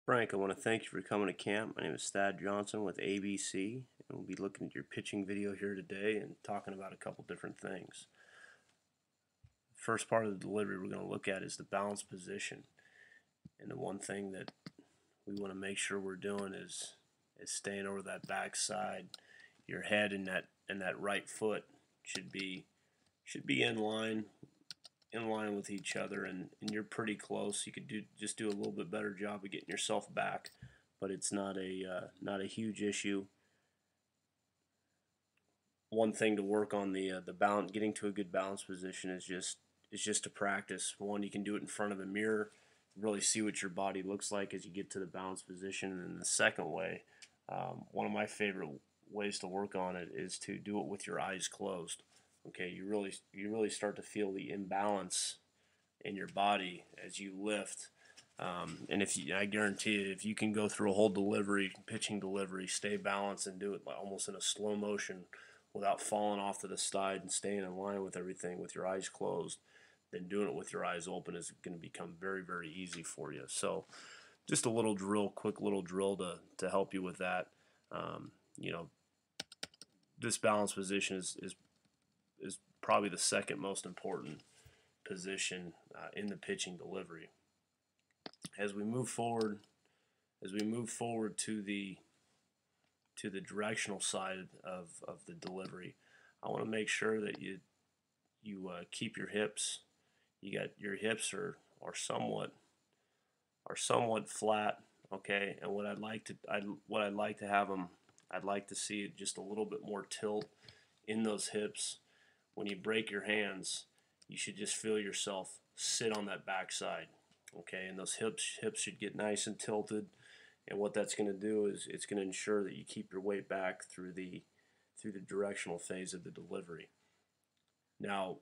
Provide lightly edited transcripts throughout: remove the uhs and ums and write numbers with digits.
Frank, I want to thank you for coming to camp. My name is Thad Johnson with ABC, and we'll be looking at your pitching video here today and talking about a couple different things. First part of the delivery we're going to look at is the balance position. And the one thing that we want to make sure we're doing is staying over that back side. Your head and that right foot should be in line with each other, and you're pretty close. You could just do a little bit better job of getting yourself back, but it's not a huge issue. One thing to work on the balance, getting to a good balance position is just to practice. One, you can do it in front of a mirror, really see what your body looks like as you get to the balance position. And then the second way, one of my favorite ways to work on it is to do it with your eyes closed. Okay, you really start to feel the imbalance in your body as you lift. And I guarantee you, if you can go through a whole delivery, pitching delivery, stay balanced and do it almost in a slow motion without falling off to the side and staying in line with everything with your eyes closed, then doing it with your eyes open is going to become very, very easy for you. So just a little drill, quick little drill to help you with that. You know, this balance position is probably the second most important position in the pitching delivery. As we move forward to the directional side of the delivery, I want to make sure that you keep your hips. Your hips are somewhat flat, okay. And what I'd like to have them, I'd like to see just a little bit more tilt in those hips. When you break your hands, you should just feel yourself sit on that backside, okay. And those hips should get nice and tilted. And what that's going to do is it's going to ensure that you keep your weight back through the directional phase of the delivery. Now,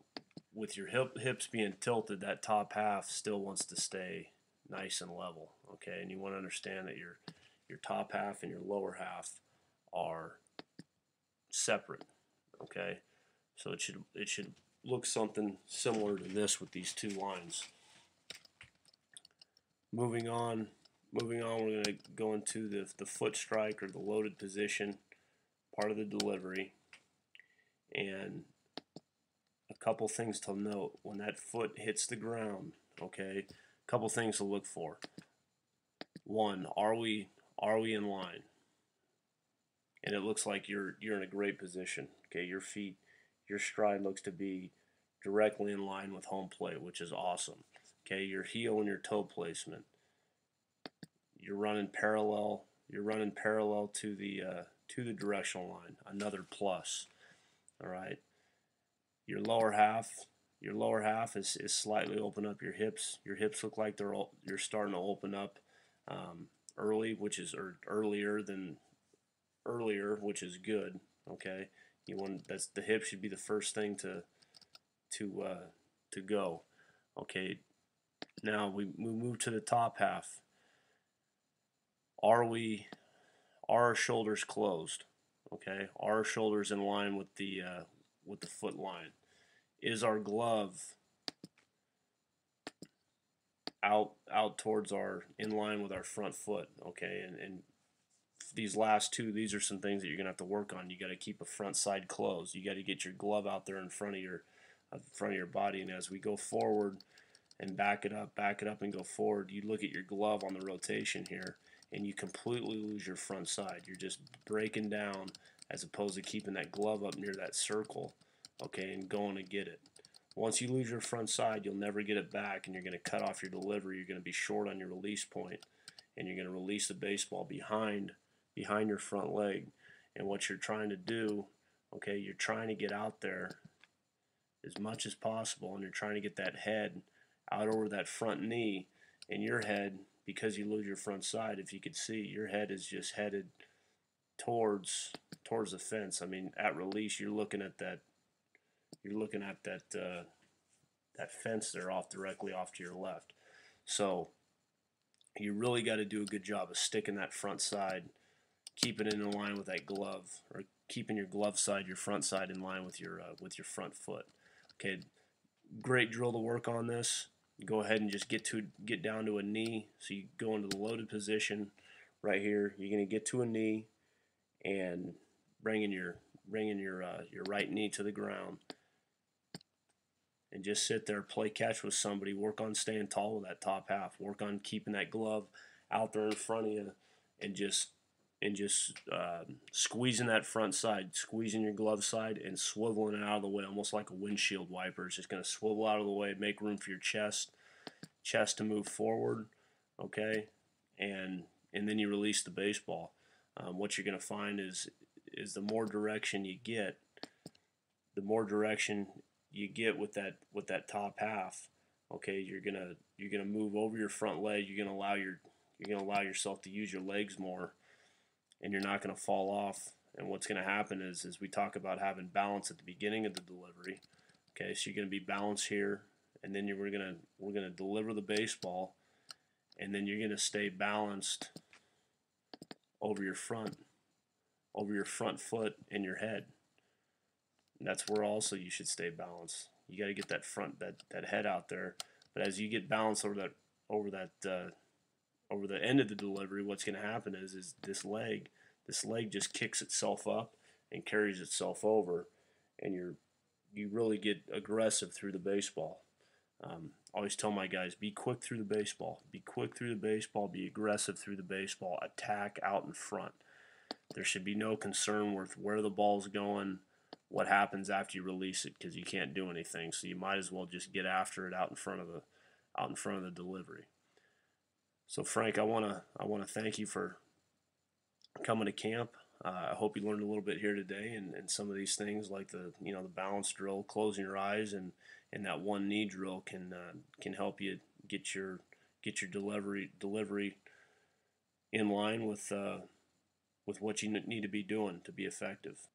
with your hips being tilted, that top half still wants to stay nice and level, okay. And you want to understand that your top half and your lower half are separate, okay. So it should look something similar to this with these two lines. Moving on, we're going to go into the foot strike or the loaded position part of the delivery. And a couple things to note when that foot hits the ground, okay? A couple things to look for. One, are we in line? And it looks like you're in a great position. Okay, your stride looks to be directly in line with home plate, which is awesome. Okay, your heel and your toe placement. You're running parallel to the directional line. Another plus. All right. Your lower half is slightly open up. Your hips look like you're starting to open up early, which is earlier, which is good. Okay, the hip should be the first thing to go. Okay, now we move to the top half. Are our shoulders closed? Okay, are our shoulders in line with the foot line? Is our glove out towards in line with our front foot? Okay, and these last two, these are some things that you're gonna have to work on. You got to keep a front side closed. You got to get your glove out there in front of your body. And as we go forward and back it up and go forward, you look at your glove on the rotation here, and you completely lose your front side. You're just breaking down as opposed to keeping that glove up near that circle, okay, and going to get it. Once you lose your front side, you'll never get it back, and you're going to cut off your delivery. You're going to be short on your release point, and you're going to release the baseball behind your front leg. And what you're trying to do, okay, you're trying to get out there as much as possible, and you're trying to get that head out over that front knee. And your head, because you lose your front side, if you could see, your head is just headed towards the fence. I mean, at release, you're looking at that fence there directly off to your left. So you really got to do a good job of sticking that front side, keeping it in line with that glove, or keeping your glove side, your front side in line with your front foot. Okay, great drill to work on this. go ahead and just get down to a knee. So you go into the loaded position right here. You're going to get to a knee and bringing your right knee to the ground, and just sit there, play catch with somebody, work on staying tall with that top half, work on keeping that glove out there in front of you, and just squeezing that front side, squeezing your glove side, and swiveling it out of the way, almost like a windshield wiper. It's just going to swivel out of the way, make room for your chest to move forward, okay, and then you release the baseball. What you're going to find is the more direction you get, with that top half. Okay, you're gonna move over your front leg. You're gonna allow yourself to use your legs more, and you're not gonna fall off. And what's gonna happen is we talk about having balance at the beginning of the delivery. Okay, so you're gonna be balanced here, and then we're gonna deliver the baseball, and then you're gonna stay balanced over your front foot and your head. And that's where also you should stay balanced. You got to get that head out there. But as you get balanced over the end of the delivery, what's going to happen is this leg just kicks itself up and carries itself over, and you really get aggressive through the baseball. I always tell my guys, be quick through the baseball. Be quick through the baseball. Be aggressive through the baseball. Attack out in front. There should be no concern with where the ball's going, what happens after you release it, because you can't do anything. So you might as well just get after it out in front of the delivery. So Frank, I wanna thank you for coming to camp. I hope you learned a little bit here today, and some of these things like the balance drill, closing your eyes, and that one knee drill can help you get your delivery in line with what you need to be doing to be effective.